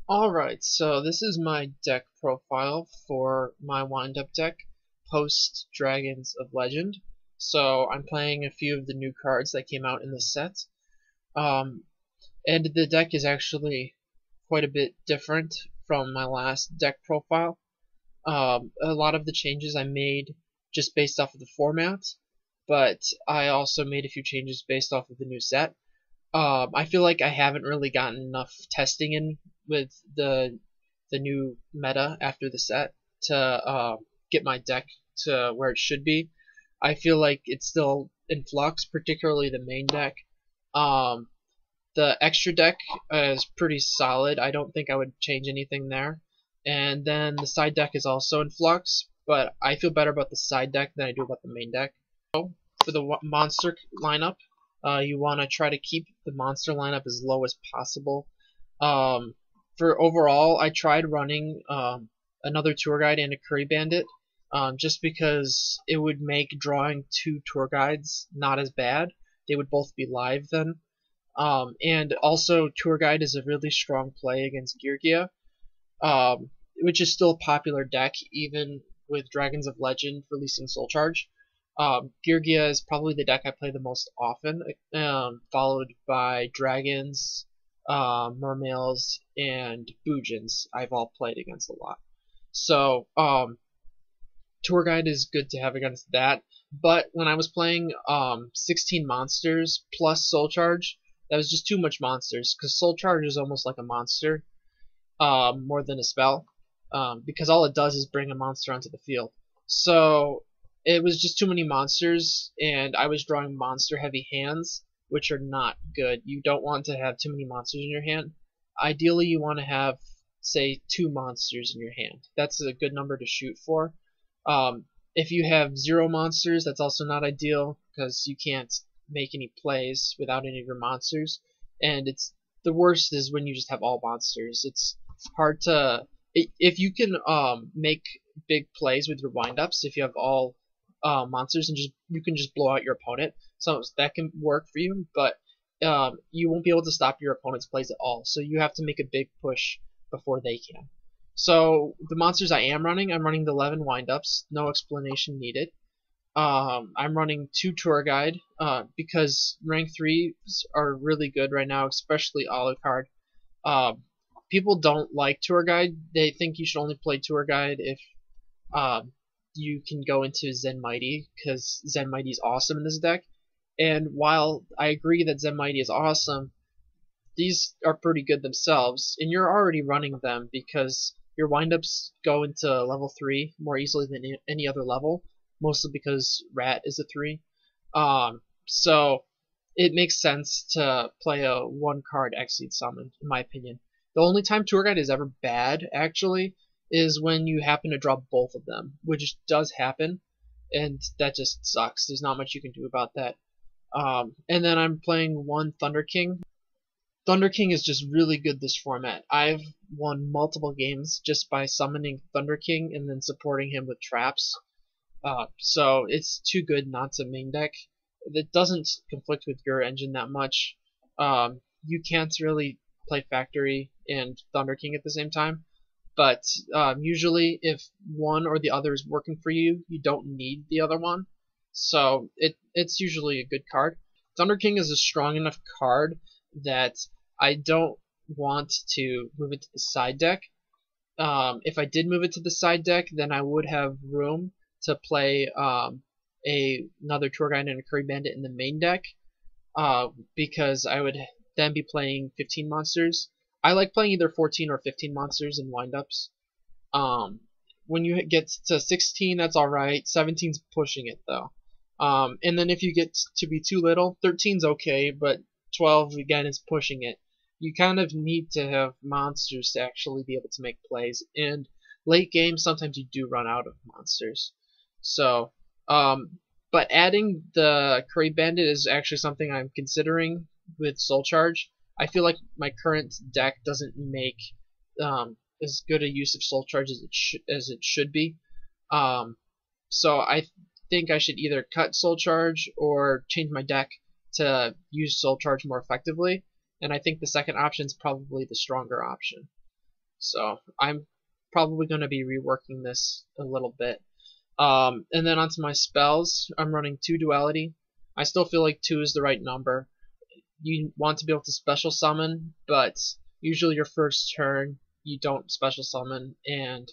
Alright, so this is my deck profile for my wind-up deck post Dragons of Legend. So I'm playing a few of the new cards that came out in the set. Um, and the deck is actually quite a bit different from my last deck profile. A lot of the changes I made just based off of the format, but I also made a few changes based off of the new set. I feel like I haven't really gotten enough testing in with the new meta after the set to get my deck to where it should be. I feel like it's still in flux, particularly the main deck. Um, the extra deck is pretty solid. I don't think I would change anything there. And then the side deck is also in flux, but I feel better about the side deck than I do about the main deck. So for the monster lineup, you want to try to keep the monster lineup as low as possible. Um, for overall, I tried running another tour guide and a curry bandit, just because it would make drawing two tour guides not as bad. They would both be live then. And also, tour guide is a really strong play against Geargia, which is still a popular deck even with Dragons of Legend releasing Soul Charge. Geargia is probably the deck I play the most often, followed by Dragons, Mermails, and Boojins. I've all played against a lot. So, Tour Guide is good to have against that. But when I was playing 16 monsters plus Soul Charge, that was just too much monsters, because Soul Charge is almost like a monster, more than a spell, because all it does is bring a monster onto the field. So it was just too many monsters, and I was drawing monster-heavy hands, which are not good. You don't want to have too many monsters in your hand. Ideally, you want to have, say, 2 monsters in your hand. That's a good number to shoot for. If you have 0 monsters, that's also not ideal, because you can't make any plays without any of your monsters. And it's the worst is when you just have all monsters. It's hard to if you can make big plays with your windups. If you have all monsters and you can just blow out your opponent, so that can work for you. But you won't be able to stop your opponent's plays at all. So you have to make a big push before they can. So the monsters I'm running the 11 windups. No explanation needed. I'm running 2 tour guide because rank 3s are really good right now, especially Alucard. People don't like tour guide. They think you should only play tour guide if you can go into Zen Mighty, because Zen Mighty is awesome in this deck. And while I agree that Zen Mighty is awesome, these are pretty good themselves, and you're already running them because your windups go into level 3 more easily than any other level, mostly because Rat is a 3. So it makes sense to play a 1-card Exceed Summon, in my opinion. The only time Tour Guide is ever bad, actually, is when you happen to draw both of them, which does happen, and that just sucks. There's not much you can do about that. And then I'm playing 1 Thunder King. Thunder King is just really good this format. I've won multiple games just by summoning Thunder King and then supporting him with traps. So it's too good not to main deck. It doesn't conflict with your engine that much. You can't really play Factory and Thunder King at the same time. But usually if one or the other is working for you, you don't need the other one. So it's usually a good card. Thunder King is a strong enough card that I don't want to move it to the side deck. If I did move it to the side deck, then I would have room to play another Tour Guide and a Curry Bandit in the main deck, because I would then be playing 15 monsters. I like playing either 14 or 15 monsters in windups. When you get to 16, that's alright. 17's pushing it, though. And then if you get to be too little, 13's okay, but 12, again, is pushing it. You kind of need to have monsters to actually be able to make plays, and late game, sometimes you do run out of monsters. So, but adding the Curry Bandit is actually something I'm considering with Soul Charge. I feel like my current deck doesn't make as good a use of Soul Charge as it should be. So I think I should either cut Soul Charge or change my deck to use Soul Charge more effectively. And I think the second option is probably the stronger option. So I'm probably going to be reworking this a little bit. And then onto my spells, I'm running 2 duality. I still feel like 2 is the right number. You want to be able to special summon, but usually your first turn you don't special summon, and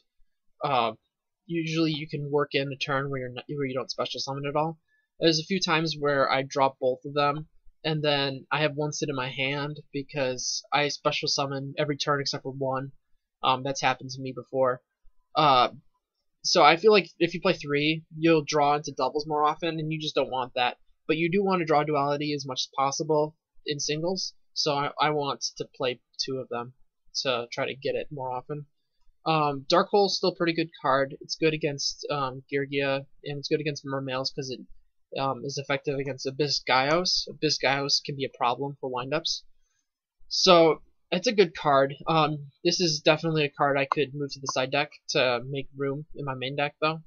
uh, usually you can work in a turn where you don't special summon at all. There's a few times where I drop both of them, and then I have one sit in my hand because I special summon every turn except for one. That's happened to me before. Uh, so I feel like if you play 3, you'll draw into doubles more often, and you just don't want that. But you do want to draw duality as much as possible in singles, so I want to play 2 of them to try to get it more often. Dark Hole is still a pretty good card. It's good against Girgia, and it's good against Mermails because it is effective against Abyss Gaios. Abyss Gaios can be a problem for windups. So it's a good card. This is definitely a card I could move to the side deck to make room in my main deck, though.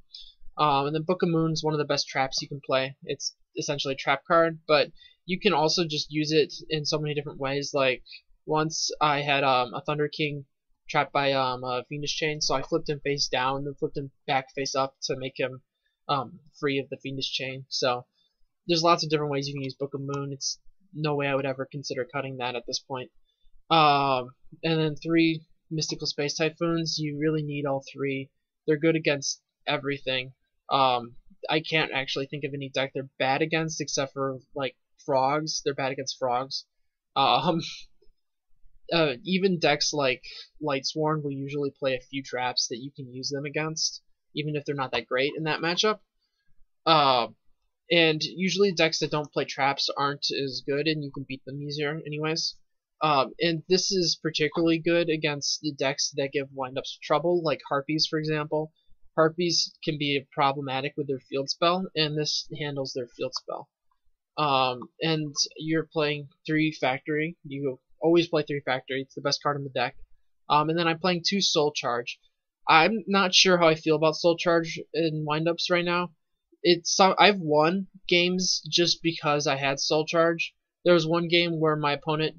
And then Book of Moon is one of the best traps you can play. It's essentially a trap card, but you can also just use it in so many different ways. Like once I had a Thunder King trapped by a Fiendish Chain, so I flipped him face down, then flipped him back face up to make him free of the Fiendish Chain. So there's lots of different ways you can use Book of Moon. It's no way I would ever consider cutting that at this point. And then 3 Mystical Space Typhoons. You really need all 3. They're good against everything. I can't actually think of any deck they're bad against except for like frogs. They're bad against frogs. Even decks like Lightsworn will usually play a few traps that you can use them against, even if they're not that great in that matchup. And usually decks that don't play traps aren't as good, and you can beat them easier anyways. And this is particularly good against the decks that give windups trouble, like Harpies, for example. Harpies can be problematic with their field spell, and this handles their field spell. And you're playing 3 Factory. You always play 3 Factory. It's the best card in the deck. And then I'm playing 2 Soul Charge. I'm not sure how I feel about Soul Charge in windups right now. I've won games just because I had Soul Charge. There was one game where my opponent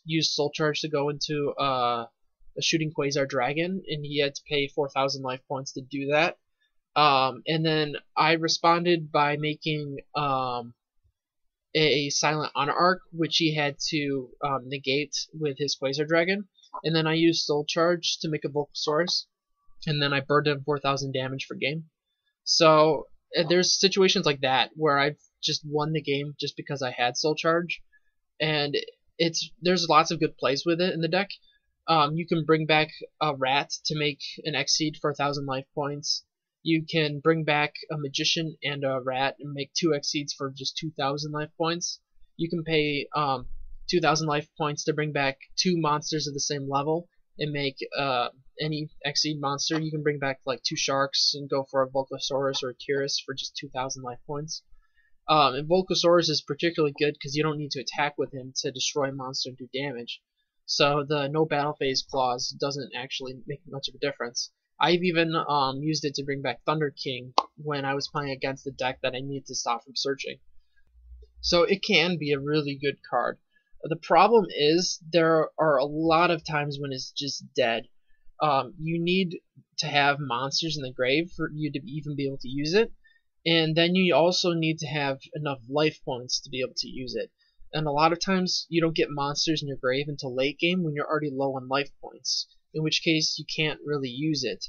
used Soul Charge to go into a shooting Quasar Dragon, and he had to pay 4,000 life points to do that. And then I responded by making a Silent Honor Arc, which he had to negate with his Quasar Dragon. And then I used Soul Charge to make a Volcasaurus, and then I burned him 4,000 damage for game. So there's situations like that where I've just won the game just because I had Soul Charge, and there's lots of good plays with it in the deck. You can bring back a rat to make an Exceed for 1,000 life points. You can bring back a magician and a rat and make 2 Exceeds for just 2,000 life points. You can pay 2,000 life points to bring back 2 monsters of the same level and make any Exceed monster. You can bring back like 2 sharks and go for a Volcasaurus or a Tyrus for just 2,000 life points. And Volcasaurus is particularly good because you don't need to attack with him to destroy a monster and do damage. So the no battle phase clause doesn't actually make much of a difference. I've even used it to bring back Thunder King when I was playing against a deck that I needed to stop from searching. So it can be a really good card. The problem is there are a lot of times when it's just dead. You need to have monsters in the grave for you to even be able to use it, and then you also need to have enough life points to be able to use it. And a lot of times you don't get monsters in your grave until late game when you're already low on life points, in which case you can't really use it.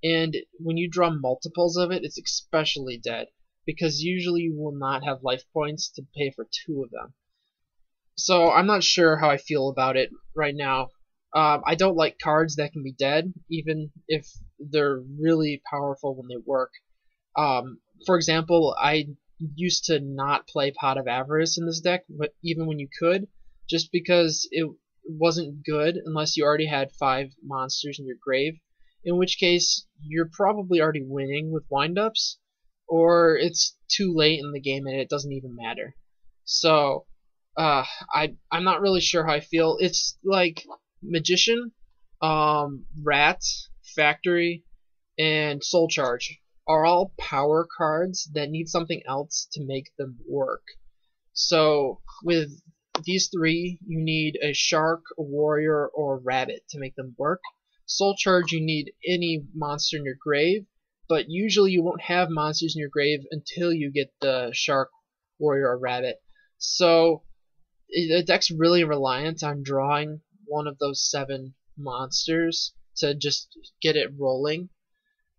And when you draw multiples of it, it's especially dead, because usually you will not have life points to pay for 2 of them. So I'm not sure how I feel about it right now. I don't like cards that can be dead, even if they're really powerful when they work. For example, I used to not play Pot of Avarice in this deck, but even when you could, just because it wasn't good unless you already had 5 monsters in your grave, in which case you're probably already winning with windups, or it's too late in the game and it doesn't even matter. So I'm not really sure how I feel. It's like Magician, Rat, Factory, and Soul Charge are all power cards that need something else to make them work. So with these 3, you need a shark, a warrior, or a rabbit to make them work. Soul Charge, you need any monster in your grave, but usually you won't have monsters in your grave until you get the Shark, Warrior, or Rabbit. So the deck's really reliant on drawing one of those 7 monsters to just get it rolling.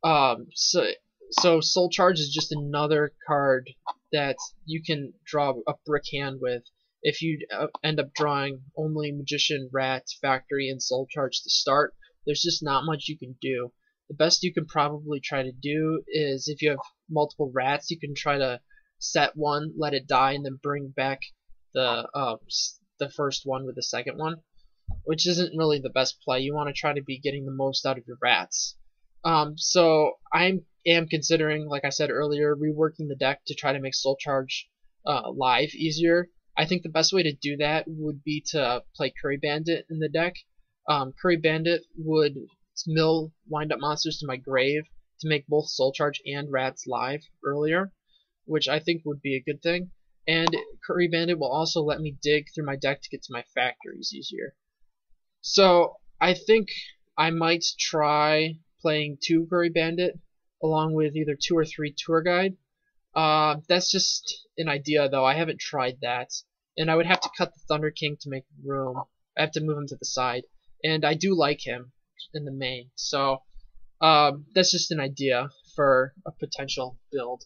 So Soul Charge is just another card that you can draw a brick hand with if you end up drawing only Magician, Rat, Factory, and Soul Charge to start. There's just not much you can do. The best you can probably try to do is if you have multiple rats, you can try to set one, let it die, and then bring back the first one with the second one, which isn't really the best play. You want to try to be getting the most out of your rats. So I am considering, like I said earlier, reworking the deck to try to make Soul Charge live easier. I think the best way to do that would be to play Curry Bandit in the deck. Curry Bandit would mill wind-up monsters to my grave to make both Soul Charge and Rats live earlier, which I think would be a good thing. And Curry Bandit will also let me dig through my deck to get to my factories easier. So I think I might try playing 2 Curry Bandit along with either 2 or 3 Tour Guide. That's just an idea though. I haven't tried that, and I would have to cut the Thunder King to make room. I have to move him to the side, and I do like him in the main. So that's just an idea for a potential build.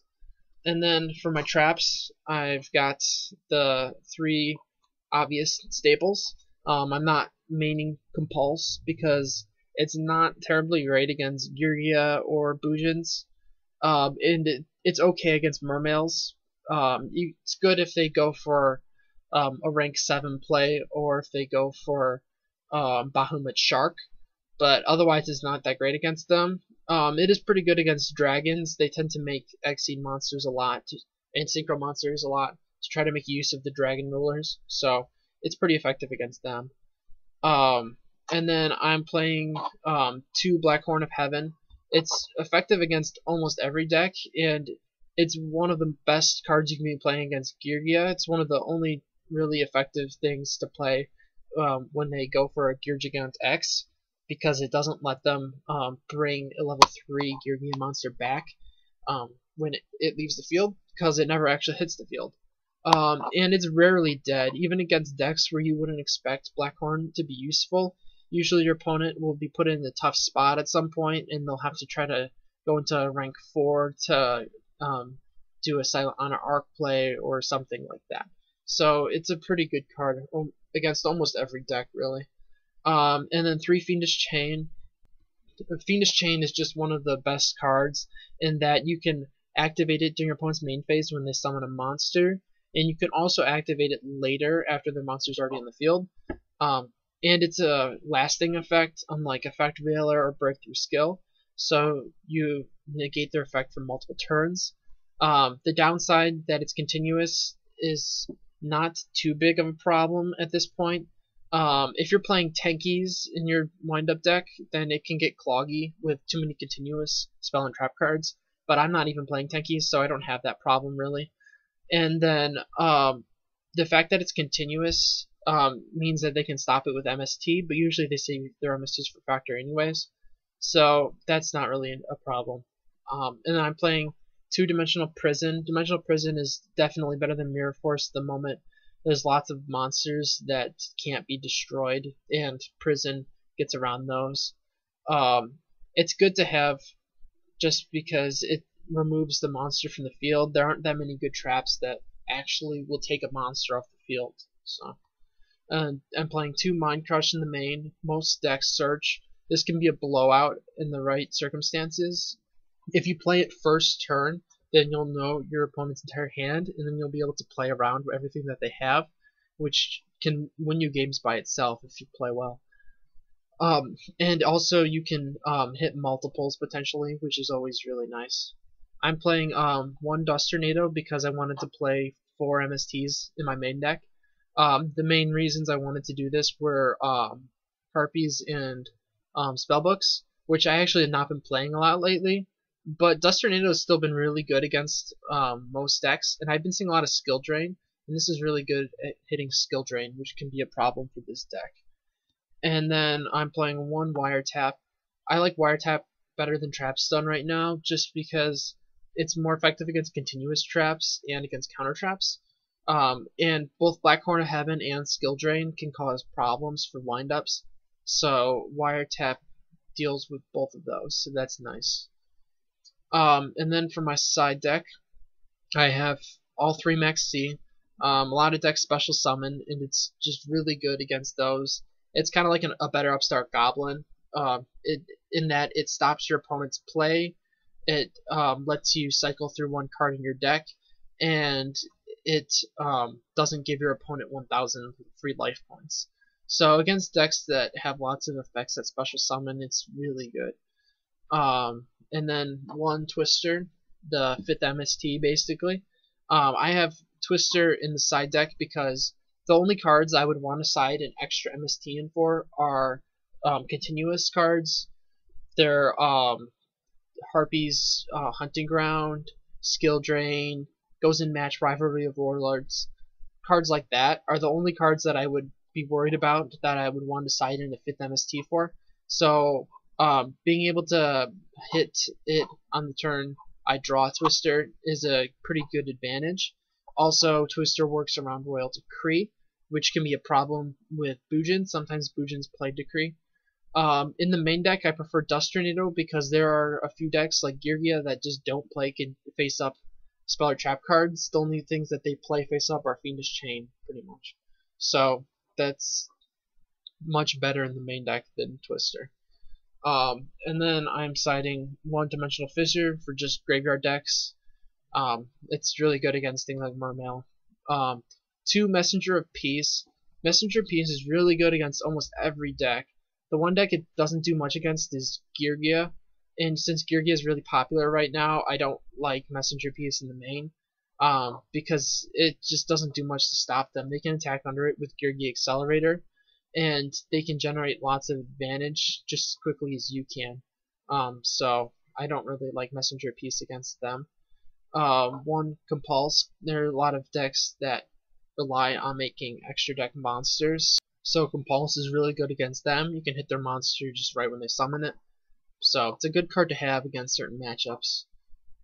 And then for my traps, I've got the 3 obvious staples. I'm not maining Compulse because it's not terribly great against Girgia or Boojins, and it's okay against Mermails. It's good if they go for a rank 7 play or if they go for Bahamut Shark, but otherwise it's not that great against them. It is pretty good against dragons. They tend to make Xyz monsters a lot, and Synchro monsters a lot, to try to make use of the dragon rulers, so it's pretty effective against them. And then I'm playing 2 Black Horn of Heaven. It's effective against almost every deck, and it's one of the best cards you can be playing against Girgia. It's one of the only really effective things to play when they go for a Girgigant X, because it doesn't let them bring a level 3 Girgian monster back when it leaves the field, because it never actually hits the field. And it's rarely dead, even against decks where you wouldn't expect Blackhorn to be useful. Usually your opponent will be put in a tough spot at some point, and they'll have to try to go into rank 4 to do a Silent Honor Arc play or something like that. So it's a pretty good card against almost every deck, really. And then 3 Fiendish Chain. Fiendish Chain is just one of the best cards in that you can activate it during your opponent's main phase when they summon a monster, and you can also activate it later after the monster's already in the field. And it's a lasting effect, unlike Effect Veiler or Breakthrough Skill, so you negate their effect for multiple turns. The downside that it's continuous is not too big of a problem at this point. If you're playing tankies in your wind-up deck, then it can get cloggy with too many continuous spell and trap cards, but I'm not even playing tankies, so I don't have that problem really. And then the fact that it's continuous means that they can stop it with MST, but usually they save their MSTs for Factor anyways, so that's not really a problem. And then I'm playing 2-Dimensional Prison. Dimensional Prison is definitely better than Mirror Force at the moment. There's lots of monsters that can't be destroyed, and Prison gets around those. It's good to have just because it removes the monster from the field. There aren't that many good traps that actually will take a monster off the field. So, I'm playing 2 Mind Crush in the main. Most decks search. This can be a blowout in the right circumstances. If you play it first turn, then you'll know your opponent's entire hand, and then you'll be able to play around with everything that they have, which can win you games by itself if you play well. And also you can hit multiples potentially, which is always really nice. I'm playing 1 Dust Tornado because I wanted to play 4 MSTs in my main deck. The main reasons I wanted to do this were Harpies and Spellbooks, which I actually have not been playing a lot lately. But Dust Tornado has still been really good against most decks, and I've been seeing a lot of Skill Drain, and this is really good at hitting Skill Drain, which can be a problem for this deck. And then I'm playing 1 Wiretap. I like Wiretap better than Trap Stun right now, just because it's more effective against continuous traps and against counter traps. And both Black Horn of Heaven and Skill Drain can cause problems for windups, so Wiretap deals with both of those, so that's nice. And then for my side deck, I have all 3 max C. A lot of decks special summon, and it's just really good against those. It's kind of like a better upstart Goblin, in that it stops your opponent's play, it lets you cycle through 1 card in your deck, and it doesn't give your opponent 1,000 free life points. So against decks that have lots of effects that special summon, it's really good. And then 1 Twister, the 5th MST basically. I have Twister in the side deck because the only cards I would want to side an extra MST in for are continuous cards. They're Harpy's Hunting Ground, Skill Drain, Goes in Match, Rivalry of Warlords. Cards like that are the only cards that I would be worried about that I would want to side in a 5th MST for. So being able to hit it on the turn I draw Twister is a pretty good advantage. Also, Twister works around Royal Decree, which can be a problem with Bujin. Sometimes Bujins play Decree. In the main deck, I prefer Dust Tornado because there are a few decks like Girgia that just don't play face up spell or trap cards. The only things that they play face up are Fiendish Chain, pretty much. So that's much better in the main deck than Twister. And then I'm siding One-Dimensional Fissure for just graveyard decks. It's really good against things like Mermail. 2 Messenger of Peace. Messenger of Peace is really good against almost every deck. The one deck it doesn't do much against is Girgia, and since Girgia is really popular right now, I don't like Messenger Peace in the main, because it just doesn't do much to stop them. They can attack under it with Girgia Accelerator, and they can generate lots of advantage just as quickly as you can. So I don't really like Messenger Peace against them. 1 Compulse. There are a lot of decks that rely on making extra deck monsters, so Compulse is really good against them. You can hit their monster just right when they summon it. So it's a good card to have against certain matchups.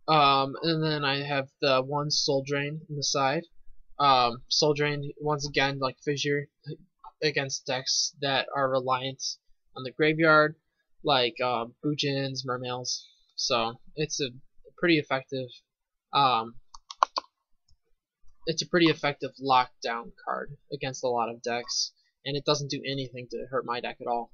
And then I have the 1 Soul Drain on the side. Soul Drain, once again, like Fissure, against decks that are reliant on the graveyard, like Bujins, Mermails. So it's a pretty effective lockdown card against a lot of decks, and it doesn't do anything to hurt my deck at all.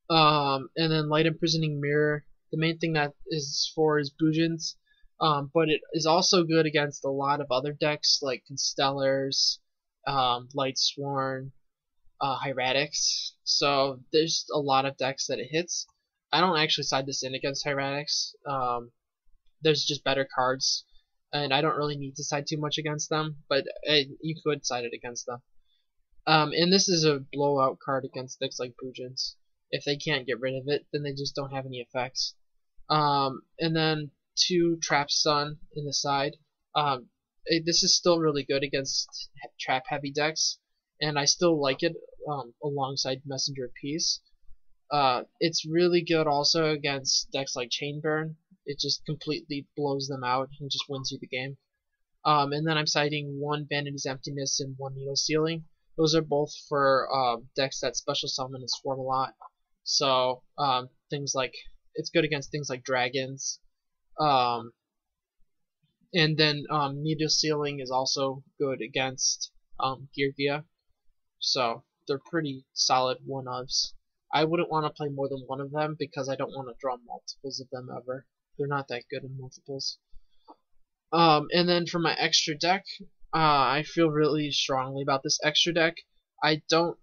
And then Light Imprisoning Mirror. The main thing that is for is Bujins, but it is also good against a lot of other decks like Constellars, Light Sworn, Hieratics. So there's a lot of decks that it hits. I don't actually side this in against Hieratics. There's just better cards, and I don't really need to side too much against them, but you could side it against them. And this is a blowout card against decks like Bujins. If they can't get rid of it, then they just don't have any effects. And then 2 Trap Stun in the side. This is still really good against trap heavy decks, and I still like it alongside Messenger of Peace. It's really good also against decks like Chain Burn. It just completely blows them out and just wins you the game. And then I'm citing 1 Vanity's Emptiness and 1 Needle Sealing. Those are both for decks that special summon and swarm a lot. So things like it's good against things like dragons. And then Needle Sealing is also good against Girgia. So they're pretty solid 1-ofs. I wouldn't want to play more than 1 of them because I don't want to draw multiples of them ever. They're not that good in multiples. And then for my extra deck, I feel really strongly about this extra deck. I don't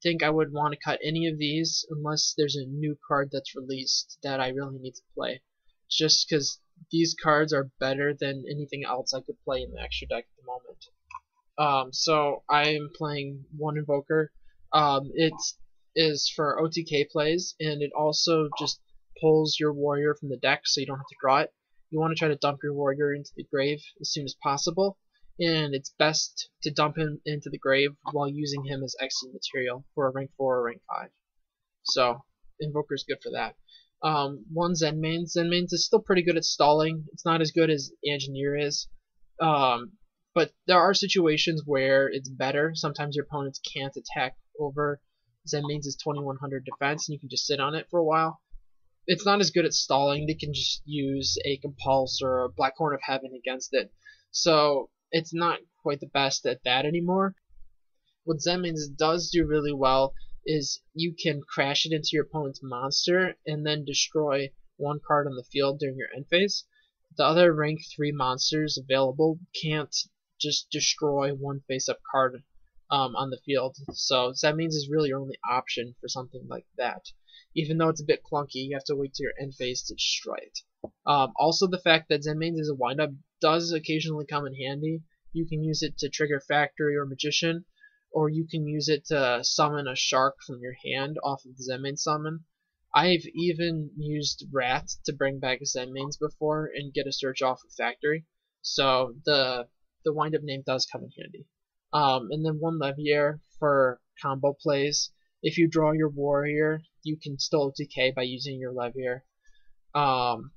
think I would want to cut any of these unless there's a new card that's released that I really need to play. Just because these cards are better than anything else I could play in the extra deck at the moment. So I'm playing 1 Invoker. It is for OTK plays, and it also just pulls your warrior from the deck so you don't have to draw it. You want to try to dump your warrior into the grave as soon as possible, and it's best to dump him into the grave while using him as exit material for a rank 4 or rank 5. So Invoker's good for that. One Zenmain. Zenmain is still pretty good at stalling. It's not as good as Engineer is. Um, but there are situations where it's better. Sometimes your opponents can't attack over Zenmain's 2100 defense, and you can just sit on it for a while. It's not as good at stalling. They can just use a Compulse or a Black Horn of Heaven against it. So it's not quite the best at that anymore. What Zenmain's does do really well is you can crash it into your opponent's monster and then destroy one card on the field during your end phase. The other rank 3 monsters available can't just destroy one face-up card on the field. So Zenmain's is really your only option for something like that. Even though it's a bit clunky, you have to wait till your end phase to destroy it. Also, the fact that Zenmain's is a windup does occasionally come in handy. You can use it to trigger Factory or Magician, or you can use it to summon a shark from your hand off of the Zenmain summon. I've even used Rat to bring back Zenmains before and get a search off of Factory, so the wind-up name does come in handy. And then one Levier for combo plays. If you draw your warrior, you can still decay by using your Levier. And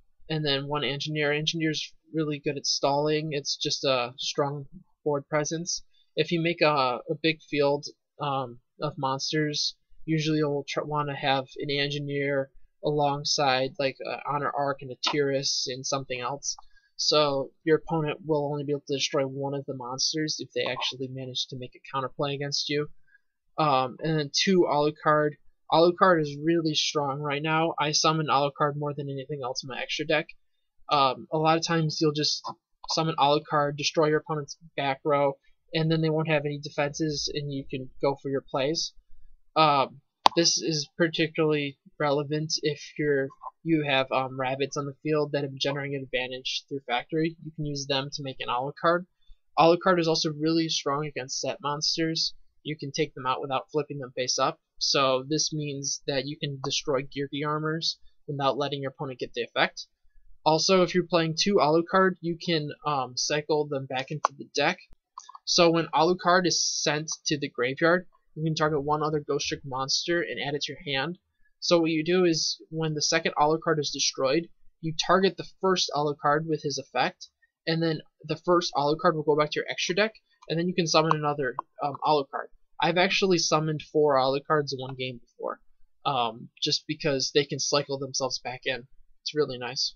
then one Engineer. Engineer's really good at stalling. It's just a strong board presence. If you make a big field of monsters, usually you'll want to have an Engineer alongside like an Honor Arc and a Tyrus and something else. So your opponent will only be able to destroy one of the monsters if they actually manage to make a counterplay against you. And then 2 Alucard. Alucard is really strong right now. I summon Alucard more than anything else in my extra deck. A lot of times you'll just summon Alucard, destroy your opponent's back row, and then they won't have any defenses, and you can go for your plays. This is particularly relevant if you have rabbits on the field that have generating advantage through Factory. You can use them to make an Alucard. Alucard is also really strong against set monsters. You can take them out without flipping them face up. So this means that you can destroy Gearky armors without letting your opponent get the effect. Also, if you're playing 2 Alucard, you can cycle them back into the deck. So when Alucard is sent to the graveyard, you can target one other Ghost Trick monster and add it to your hand. So what you do is, when the second Alucard is destroyed, you target the first Alucard with his effect, and then the first Alucard will go back to your extra deck, and then you can summon another Alucard. I've actually summoned 4 Alucards in one game before, just because they can cycle themselves back in. It's really nice.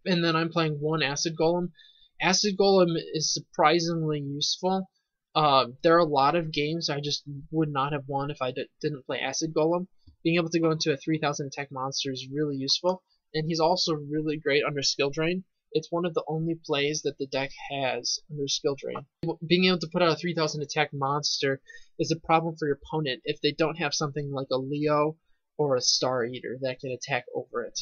And then I'm playing 1 Acid Golem. Acid Golem is surprisingly useful. There are a lot of games I just would not have won if I didn't play Acid Golem. Being able to go into a 3000 attack monster is really useful, and he's also really great under Skill Drain. It's one of the only plays that the deck has under Skill Drain. Being able to put out a 3000 attack monster is a problem for your opponent if they don't have something like a Leo or a Star Eater that can attack over it.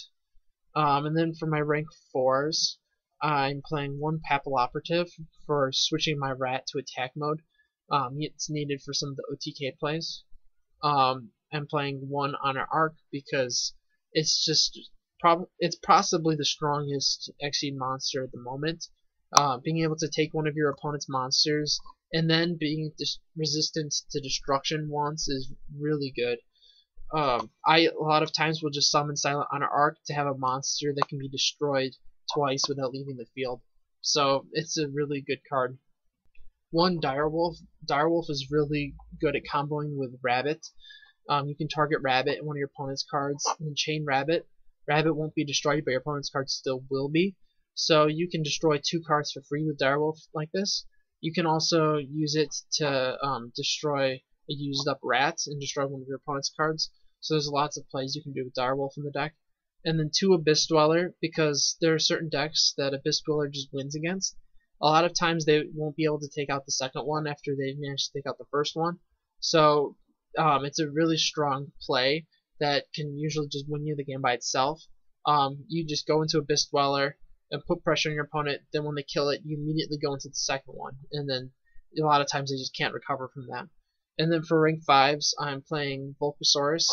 And then for my rank 4s, I'm playing 1 Papilloperative for switching my Rat to attack mode. It's needed for some of the OTK plays. I'm playing 1 Honor Arc because it's just it's possibly the strongest Exceed monster at the moment. Being able to take one of your opponent's monsters and then being resistant to destruction once is really good. I a lot of times will just summon Silent Honor Arc to have a monster that can be destroyed twice without leaving the field. So it's a really good card. 1 Direwolf. Direwolf is really good at comboing with Rabbit. You can target Rabbit in one of your opponent's cards and then chain Rabbit. Rabbit won't be destroyed, but your opponent's card still will be. So you can destroy 2 cards for free with Direwolf like this. You can also use it to destroy a used up rat and destroy one of your opponent's cards. So there's lots of plays you can do with Direwolf in the deck. And then 2 Abyss Dweller, because there are certain decks that Abyss Dweller just wins against. A lot of times they won't be able to take out the second one after they manage to take out the first one. So it's a really strong play that can usually just win you the game by itself. You just go into Abyss Dweller and put pressure on your opponent, then when they kill it, you immediately go into the second one, and then a lot of times they just can't recover from that. And then for rank 5s, I'm playing Vulcasaurus,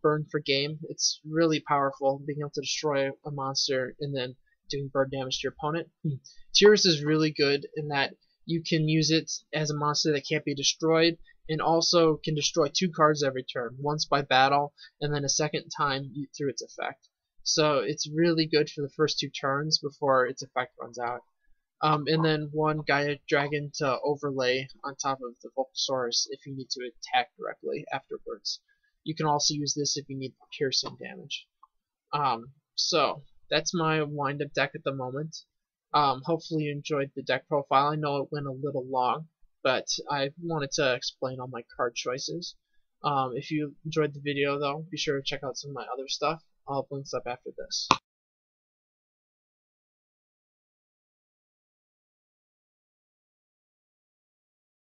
Burn for Game. It's really powerful, being able to destroy a monster and then doing bird damage to your opponent. Tyrus is really good in that you can use it as a monster that can't be destroyed, and also can destroy 2 cards every turn, once by battle, and then a second time through its effect. So it's really good for the first 2 turns before its effect runs out. And then 1 Gaia Dragon to overlay on top of the Vulcasaurus if you need to attack directly afterwards. You can also use this if you need piercing damage. So that's my wind-up deck at the moment. Hopefully you enjoyed the deck profile. I know it went a little long, but I wanted to explain all my card choices. If you enjoyed the video though, be sure to check out some of my other stuff. I'll have links up after this.